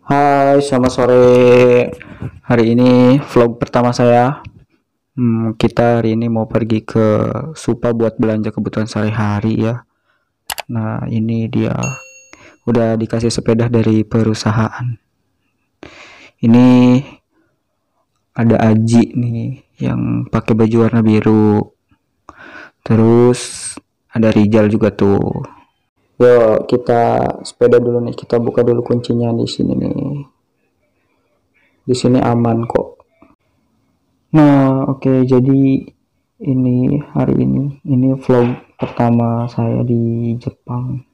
Hai, selamat sore. Hari ini vlog pertama saya. Kita hari ini mau pergi ke Supa buat belanja kebutuhan sehari-hari ya. Nah, ini dia udah dikasih sepeda dari perusahaan. Ini ada Aji nih yang pakai baju warna biru. Terus ada Rijal juga tuh. Yuk, kita sepeda dulu nih. Kita buka dulu kuncinya di sini nih. Di sini aman kok. Nah, oke, jadi hari ini vlog pertama saya di Jepang.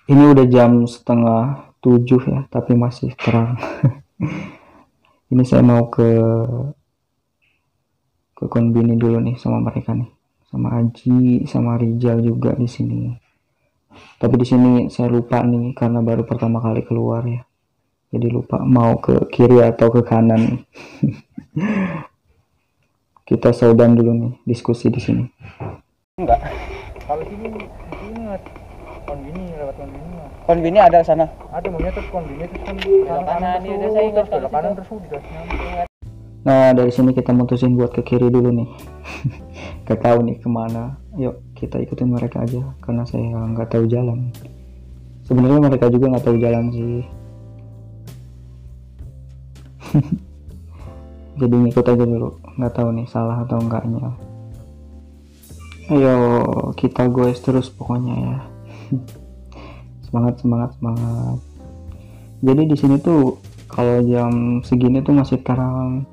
Ini udah jam setengah 7 ya, tapi masih terang. Ini saya mau ke konbini dulu nih sama mereka nih, sama Aji, sama Rijal juga di sini. Tapi di sini saya lupa nih karena baru pertama kali keluar ya. Jadi lupa mau ke kiri atau ke kanan. Kita saudan dulu nih, diskusi di sini. Enggak. Kalau sini konbini lewat konbini. Konbini ada sana. Ada maunya tuh konbini terus kan Belok kanan, ini udah saya ingat terus belok kalau kanan situ. terus dikasihnya. Nah, dari sini kita mutusin buat ke kiri dulu nih. Gak tahu nih kemana. Yuk kita ikutin mereka aja karena saya nggak tahu jalan. Sebenarnya mereka juga nggak tahu jalan sih. Jadi ngikut aja dulu. Nggak tahu nih salah atau enggaknya. Ayo kita goes terus pokoknya ya. Semangat semangat semangat. Jadi di sini tuh kalau jam segini tuh masih terang.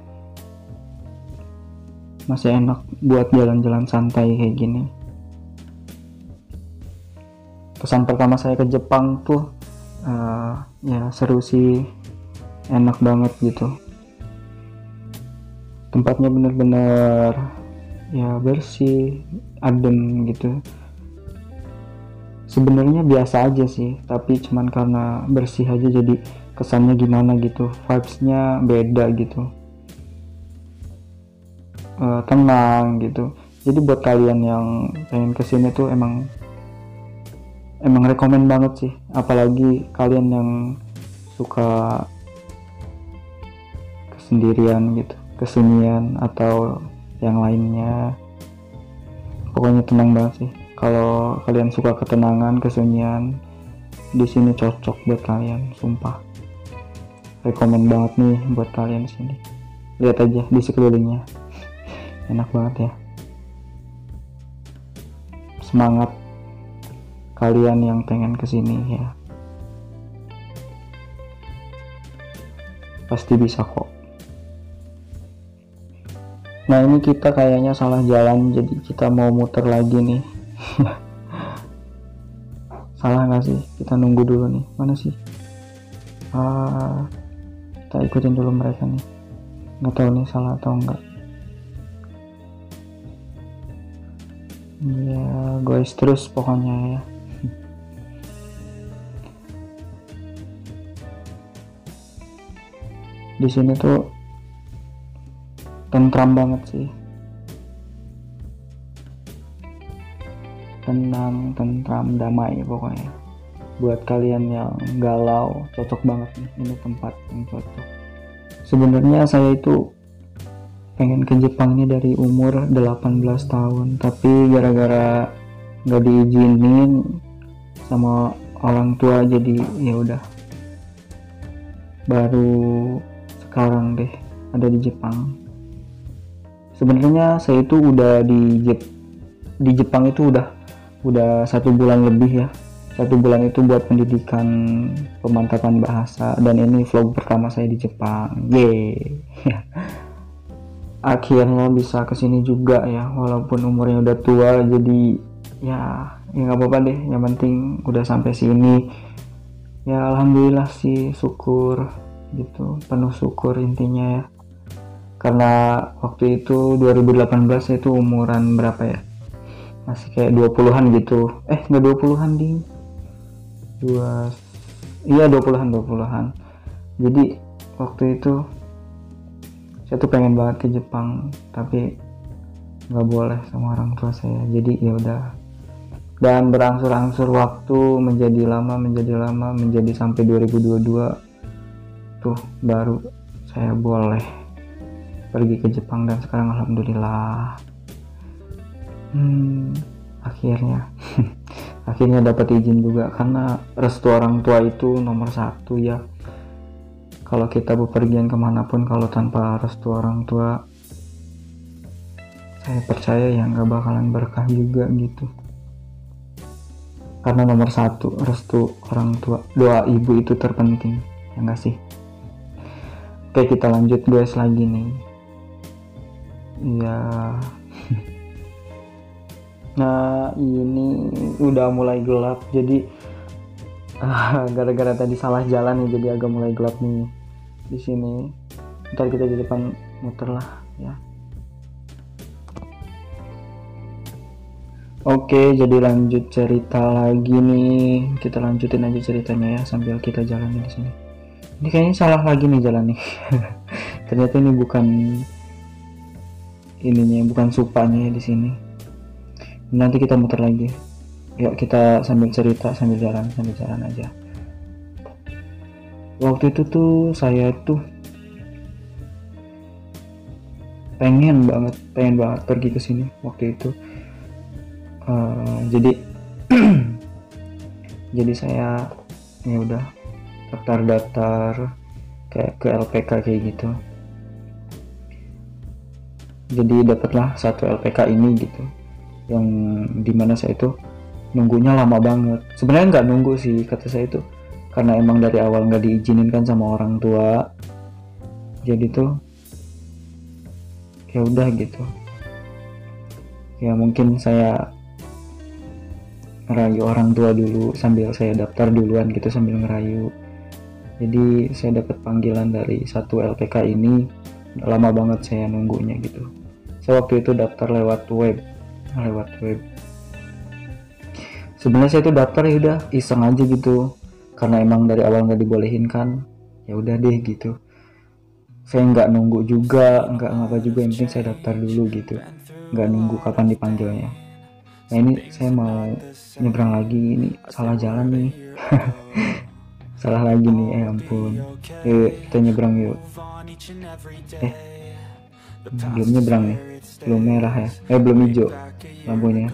Masih enak buat jalan-jalan santai kayak gini. Kesan pertama saya ke Jepang tuh ya seru sih, enak banget gitu. Tempatnya bener-bener ya bersih, adem gitu. Sebenarnya biasa aja sih, tapi cuman karena bersih aja jadi kesannya gimana gitu, vibes-nya beda gitu. Tenang gitu. Jadi buat kalian yang pengen kesini tuh emang rekomen banget sih, apalagi kalian yang suka kesendirian gitu, kesunyian atau yang lainnya. Pokoknya tenang banget sih. Kalau kalian suka ketenangan, kesunyian, di sini cocok buat kalian, sumpah. Rekomen banget nih buat kalian di sini. Lihat aja di sekelilingnya. Enak banget ya. Semangat kalian yang pengen kesini ya. Pasti bisa kok. Nah, ini kita kayaknya salah jalan, jadi kita mau muter lagi nih. Salah nggak sih? Kita nunggu dulu nih. Mana sih? Kita ikutin dulu mereka nih. Nggak tahu nih salah atau enggak. Ya, guys, terus pokoknya ya. Di sini tuh tentram banget sih. Tenang, tentram, damai pokoknya. Buat kalian yang galau, cocok banget nih. Ini tempat yang cocok. Sebenarnya saya itu pengen ke Jepang ini dari umur 18 tahun, tapi gara-gara nggak diizinin sama orang tua, jadi ya udah baru sekarang deh ada di Jepang. Sebenarnya saya itu udah di Jepang itu udah 1 bulan lebih ya. 1 bulan itu buat pendidikan pemantapan bahasa, dan ini vlog pertama saya di Jepang. Yeay. Akhirnya bisa kesini juga ya, walaupun umurnya udah tua, jadi ya nggak apa-apa deh, yang penting udah sampai sini ya. Alhamdulillah sih, syukur gitu, penuh syukur intinya ya. Karena waktu itu 2018 itu umuran berapa ya, masih kayak 20-an gitu, nggak 20-an ding, iya 20-an. Jadi waktu itu saya tuh pengen banget ke Jepang, tapi nggak boleh sama orang tua saya. Jadi ya udah, Dan berangsur-angsur waktu menjadi lama menjadi sampai 2022 tuh baru saya boleh pergi ke Jepang, dan sekarang alhamdulillah akhirnya akhirnya dapat izin juga, karena restu orang tua itu nomor satu ya. Kalau kita bepergian kemanapun kalau tanpa restu orang tua, saya percaya ya nggak bakalan berkah juga gitu. Karena nomor satu restu orang tua, doa ibu itu terpenting, ya nggak sih? Oke, kita lanjut guys lagi nih ya. Nah, ini udah mulai gelap, jadi gara-gara tadi salah jalan nih, jadi agak mulai gelap nih di sini. Ntar kita di depan muter lah ya. Oke, jadi lanjut cerita lagi nih. Kita lanjutin aja ceritanya ya sambil kita jalan di sini. Ini kayaknya salah lagi nih jalan nih. Ternyata ini bukan ininya, bukan supanya ya di sini. Nanti kita muter lagi. Yuk kita sambil cerita sambil jalan aja. Waktu itu tuh saya tuh pengen banget pergi ke sini waktu itu. Jadi saya ya udah daftar kayak ke LPK kayak gitu. Jadi dapatlah satu LPK ini gitu, yang dimana saya itu nunggunya lama banget. Sebenarnya nggak nunggu sih, kata saya itu karena emang dari awal nggak diizinin kan sama orang tua. Jadi tuh ya udah gitu. Ya mungkin saya ngerayu orang tua dulu sambil saya daftar duluan gitu, sambil ngerayu. Jadi saya dapat panggilan dari satu LPK ini, lama banget saya nunggunya gitu. Saya waktu itu daftar lewat web. Sebenarnya saya itu daftar ya udah iseng aja gitu, karena emang dari awal nggak dibolehin kan, ya udah deh gitu. Saya nggak nunggu juga, nggak ngapa juga, yang penting saya daftar dulu gitu, nggak nunggu kapan dipanggilnya. Nah ini saya mau nyebrang lagi, ini salah jalan nih. Salah lagi nih, ampun. Yuk kita nyebrang yuk. Belum nyebrang nih, belum merah ya, belum hijau lampunya.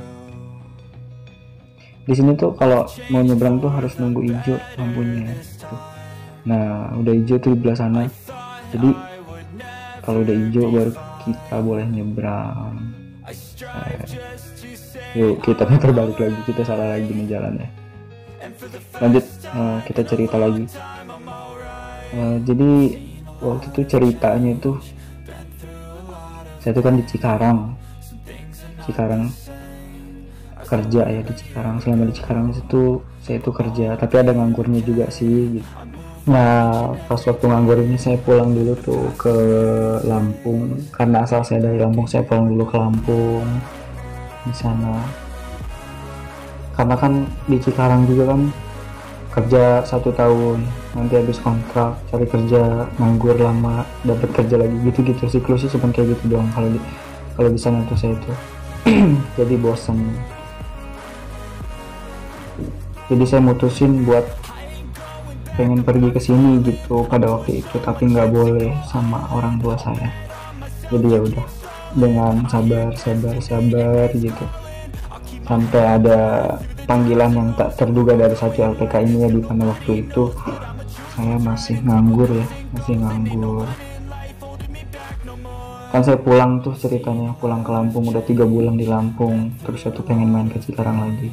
Di sini tuh kalau mau nyebrang tuh harus nunggu hijau lampunya tuh. Nah udah hijau tuh di belah sana, jadi kalau udah hijau baru kita boleh nyebrang. Yuk kita putar balik lagi, kita salah lagi nih jalannya. Lanjut, kita cerita lagi. Jadi waktu itu ceritanya itu saya tuh kan di Cikarang kerja ya, di Cikarang. Selama di Cikarang itu saya tuh kerja, tapi ada nganggurnya juga sih gitu. Nah pas waktu nganggur ini saya pulang dulu tuh ke Lampung, karena asal saya dari Lampung, saya pulang dulu ke Lampung di sana. Karena kan di Cikarang juga kan kerja 1 tahun, nanti habis kontrak cari kerja, nganggur lama, dapat kerja lagi, gitu-gitu siklusnya cuma kayak gitu doang kalau di sana tuh saya tuh. Jadi bosan. Jadi saya mutusin buat pengen pergi ke sini gitu pada waktu itu, tapi nggak boleh sama orang tua saya. Jadi ya udah dengan sabar gitu, sampai ada panggilan yang tak terduga dari satu LPK ini ya, di mana waktu itu saya masih nganggur. Kan saya pulang tuh ceritanya, pulang ke Lampung, udah 3 bulan di Lampung, terus saya tuh pengen main ke Cikarang lagi.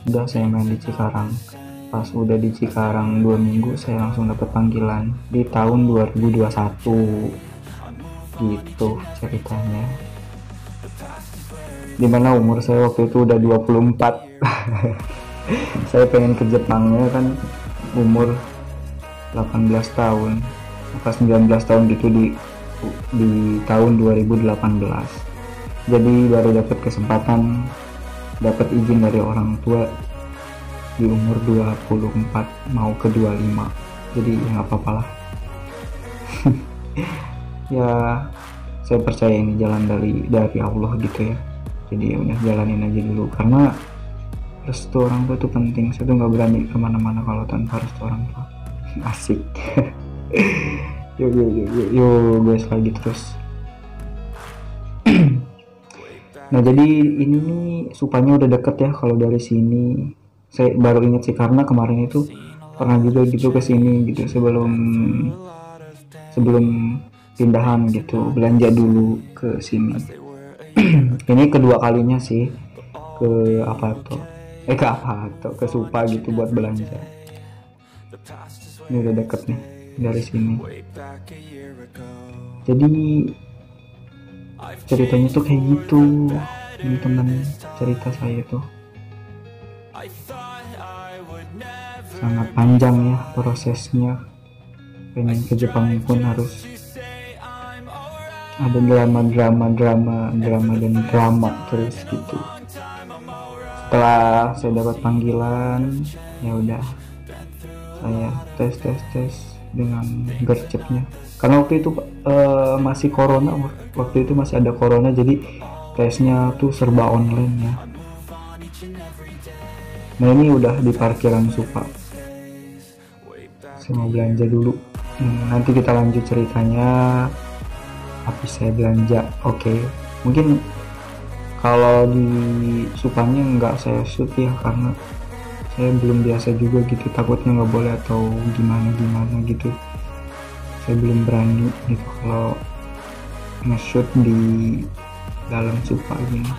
Udah saya main di Cikarang, pas udah di Cikarang 2 minggu saya langsung dapat panggilan di tahun 2021 gitu ceritanya, dimana umur saya waktu itu udah 24. Saya pengen ke Jepangnya kan umur 18 tahun apa 19 tahun gitu, di tahun 2018. Jadi baru dapat kesempatan, dapat izin dari orang tua di umur 24 mau ke 25. Jadi ya nggak apa-apa lah. Ya saya percaya ini jalan dari Allah gitu ya. Jadi ya udah jalanin aja dulu, karena restu orang tua itu penting. Saya tuh nggak berani kemana-mana kalau tanpa restu orang tua. Asik. Yuk guys, lagi terus. Nah jadi ini nih supanya udah deket ya kalau dari sini. Saya baru ingat sih karena kemarin itu pernah juga gitu ke sini gitu sebelum pindahan gitu, belanja dulu ke sini. Ini kedua kalinya sih ke ke Supa gitu buat belanja. Ini udah deket nih dari sini. Jadi ceritanya tuh kayak gitu. Ini teman cerita saya tuh sangat panjang ya prosesnya. Pengen ke Jepang pun harus ada drama terus gitu. Setelah saya dapat panggilan, ya udah saya tes dengan gercepnya. Karena waktu itu masih corona, waktu itu masih ada corona, jadi tesnya tuh serba online ya. Nah ini udah di parkiran Supa. Saya mau belanja dulu. Nanti kita lanjut ceritanya habis saya belanja. Oke. Mungkin kalau di Supanya nggak saya shoot ya karena saya belum biasa juga gitu, takutnya nggak boleh atau gimana gitu. Saya belum berani gitu kalau nge-shoot di dalam Supa gini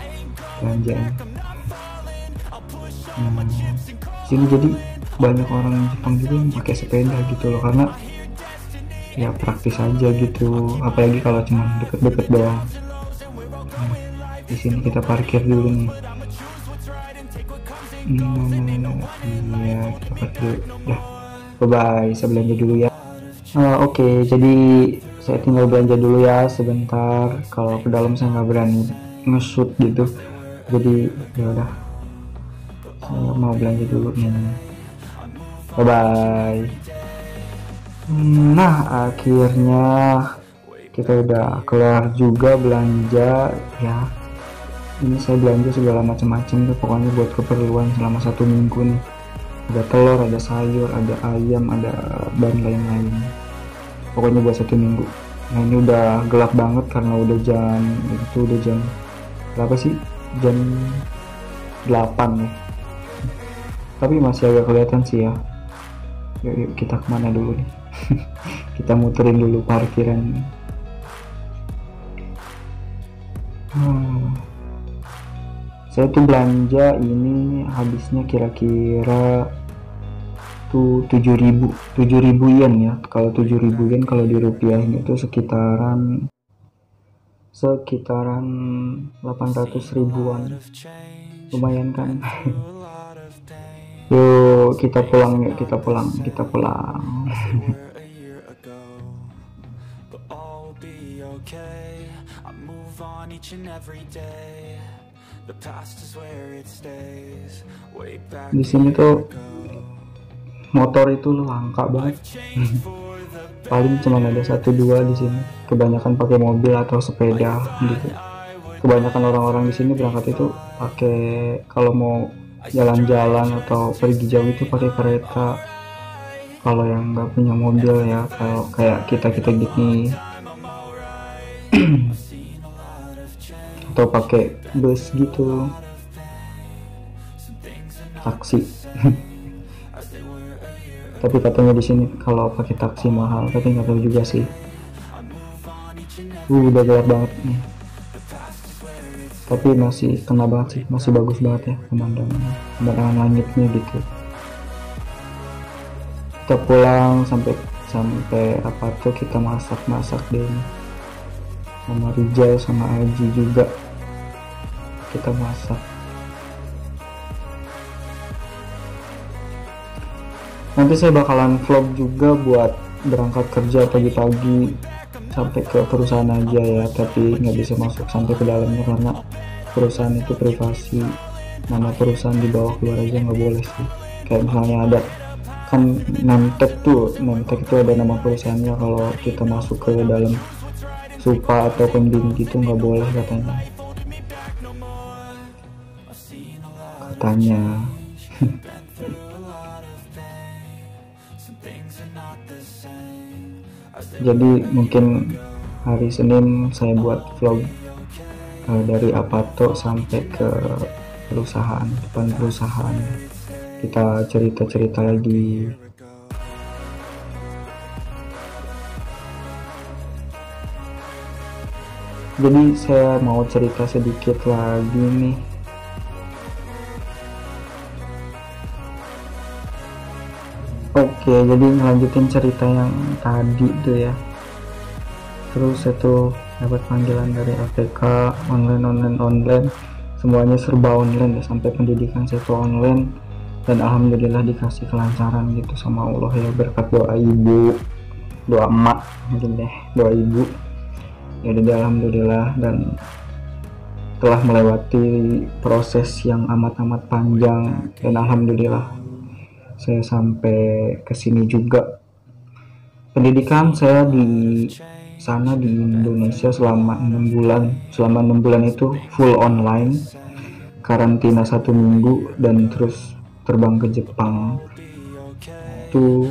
belanjaan. Sini jadi banyak orang Jepang juga yang pakai sepeda gitu loh, karena ya praktis aja gitu, apalagi kalau cuma deket-deket doang. Di sini kita parkir dulu nih. Iya, kita parkir dulu. Dah, bye-bye, saya belanja dulu ya. Oke, jadi saya tinggal belanja dulu ya sebentar. Kalau ke dalam saya nggak berani nge-shoot gitu, jadi ya udah, saya mau belanja dulu nih. Bye-bye. Nah, akhirnya kita udah kelar juga belanja ya. Ini saya belanja segala macam-macam tuh, pokoknya buat keperluan selama 1 minggu nih. Ada telur, ada sayur, ada ayam, ada dan lain-lain. Pokoknya buat 1 minggu. Nah ini udah gelap banget karena udah jam berapa sih? Jam 8 ya. Tapi masih agak kelihatan sih ya. Yuk kita kemana dulu nih? Kita muterin dulu parkiran. Saya tuh belanja ini habisnya kira-kira tuh 7.000 yen ya. Kalau 7.000 yen kalau dirupiahin itu sekitaran 800 ribuan. Lumayan kan? Yuk kita pulang. Di sini tuh motor itu langka banget. Paling cuma ada 1-2 di sini. Kebanyakan pakai mobil atau sepeda gitu. Kebanyakan orang-orang di sini berangkat itu pakai, kalau mau jalan-jalan atau pergi jauh itu pakai kereta. Kalau yang nggak punya mobil ya, kalau kayak kita gini, atau pakai bus gitu, taksi. Tapi katanya di sini kalau pakai taksi mahal, tapi nggak tahu juga sih. Udah gelap banget nih, tapi masih kena banget sih, masih bagus banget ya pemandangan langitnya gitu. Kita pulang sampai apa tuh, kita masak deh sama Rijal sama Aji juga, kita masak. Nanti saya bakalan vlog juga buat berangkat kerja pagi-pagi sampai ke perusahaan aja ya, tapi nggak bisa masuk sampai ke dalamnya karena perusahaan itu privasi. Nama perusahaan di bawah keluar aja nggak boleh sih. Kayak misalnya ada kan Nemtek itu ada nama perusahaannya, kalau kita masuk ke dalam Supa atau Konbini gitu nggak boleh katanya. Jadi mungkin hari Senin saya buat vlog dari Apato sampai ke perusahaan, depan perusahaan. Kita cerita-cerita lagi. Jadi saya mau cerita sedikit lagi nih. Oke, jadi ngelanjutin cerita yang tadi tuh ya. Terus itu dapat panggilan dari APK, online, semuanya serba online ya, sampai pendidikan saya itu online. Dan alhamdulillah dikasih kelancaran gitu sama Allah ya, berkat doa ibu, doa emak mungkin deh, doa ibu. Jadi alhamdulillah, dan telah melewati proses yang amat panjang, dan alhamdulillah saya sampai ke sini juga. Pendidikan saya di sana di Indonesia selama 6 bulan. Selama 6 bulan itu full online, karantina 1 minggu, dan terus terbang ke Jepang itu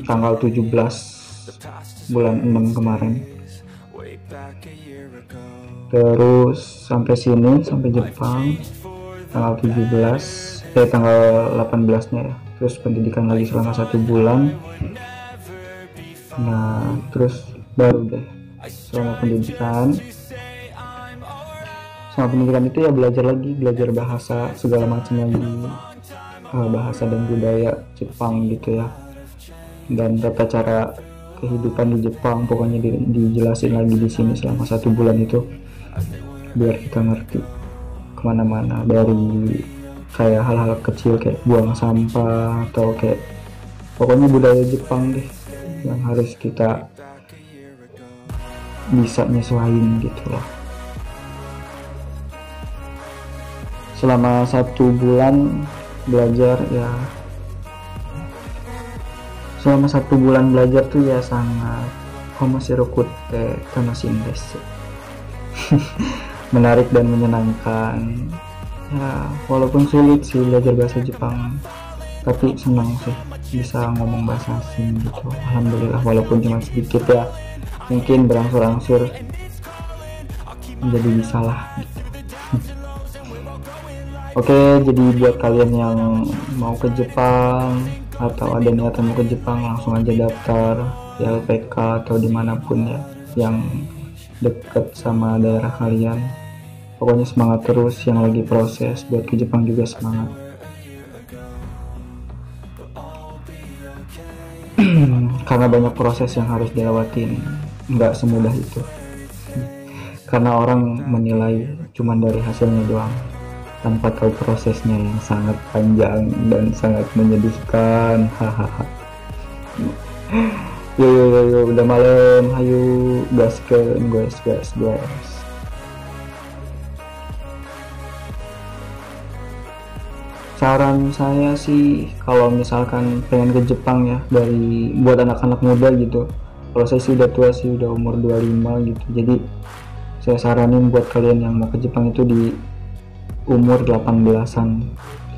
tanggal 17 bulan 6 kemarin. Terus sampai sini, sampai Jepang tanggal 18 nya ya. Terus pendidikan lagi selama 1 bulan. Nah terus baru deh selama pendidikan itu ya belajar bahasa segala macam lagi, bahasa dan budaya Jepang gitu ya, dan tata cara kehidupan di Jepang. Pokoknya dijelasin lagi di sini selama 1 bulan itu, biar kita ngerti kemana-mana, dari kayak hal-hal kecil kayak buang sampah, atau kayak pokoknya budaya Jepang deh yang harus kita bisa nyesuaiin gitu loh. Selama 1 bulan belajar ya, selama 1 bulan belajar tuh ya sangat homosirokute tanoshin desu. Menarik dan menyenangkan ya, walaupun sulit sih belajar bahasa Jepang, tapi senang sih bisa ngomong bahasa asing gitu. Alhamdulillah, walaupun cuma sedikit ya, mungkin berangsur-angsur menjadi bisa lah gitu. Oke, jadi buat kalian yang mau ke Jepang atau ada niatan mau ke Jepang, langsung aja daftar di LPK atau dimanapun ya yang deket sama daerah kalian. Pokoknya semangat terus, yang lagi proses buat ke Jepang juga semangat. Karena banyak proses yang harus dilewatin, nggak semudah itu. Karena orang menilai cuman dari hasilnya doang, tanpa tahu prosesnya yang sangat panjang dan sangat menyedihkan. Hahaha. Yo, udah malam, ayo gaskeun guys. Saran saya sih kalau misalkan pengen ke Jepang ya, dari buat anak-anak muda gitu. Kalau saya sih udah tua sih, udah umur 25 gitu. Jadi saya saranin buat kalian yang mau ke Jepang itu di umur 18-an,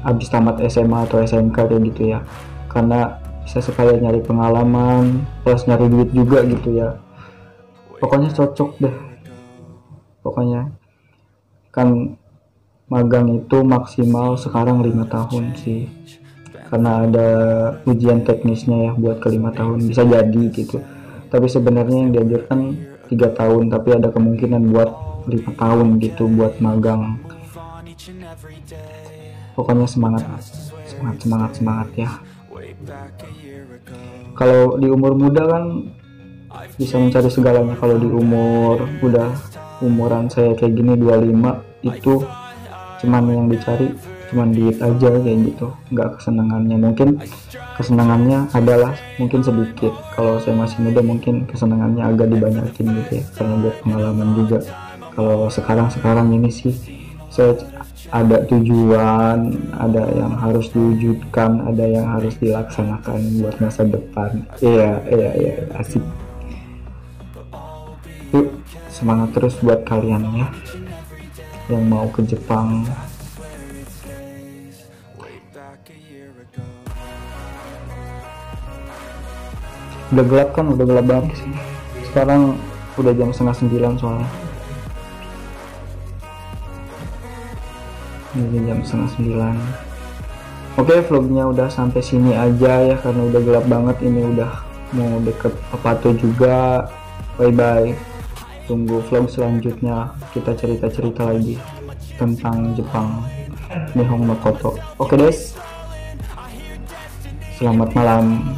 habis tamat SMA atau SMK kayak gitu ya. Karena bisa sekalian nyari pengalaman plus nyari duit juga gitu ya. Pokoknya cocok deh. Pokoknya kan magang itu maksimal sekarang 5 tahun sih, karena ada ujian teknisnya ya buat ke 5 tahun, bisa jadi gitu. Tapi sebenarnya yang diajarkan 3 tahun, tapi ada kemungkinan buat 5 tahun gitu buat magang. Pokoknya semangat ya. Kalau di umur muda kan bisa mencari segalanya. Kalau di umur udah umuran saya kayak gini 25, itu cuman yang dicari cuman duit aja kayak gitu, nggak kesenangannya. Mungkin kesenangannya adalah mungkin sedikit, kalau saya masih muda mungkin kesenangannya agak dibanyakin gitu ya, karena buat pengalaman juga. Kalau sekarang ini sih saya ada tujuan, ada yang harus diwujudkan, ada yang harus dilaksanakan buat masa depan. Iya, asik. Yuk, semangat terus buat kalian ya yang mau ke Jepang. Udah gelap kan, udah gelap banget sih. Sekarang udah jam 8:30 soalnya. Ini jam 8:30. Oke, vlognya udah sampai sini aja ya, karena udah gelap banget. Ini udah mau deket Papato juga. Bye bye. Tunggu vlog selanjutnya, kita cerita-cerita lagi tentang Jepang, Nihon no Koto. Oke guys, selamat malam.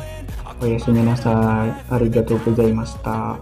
Oyasumi nasai, arigatou gozaimashita.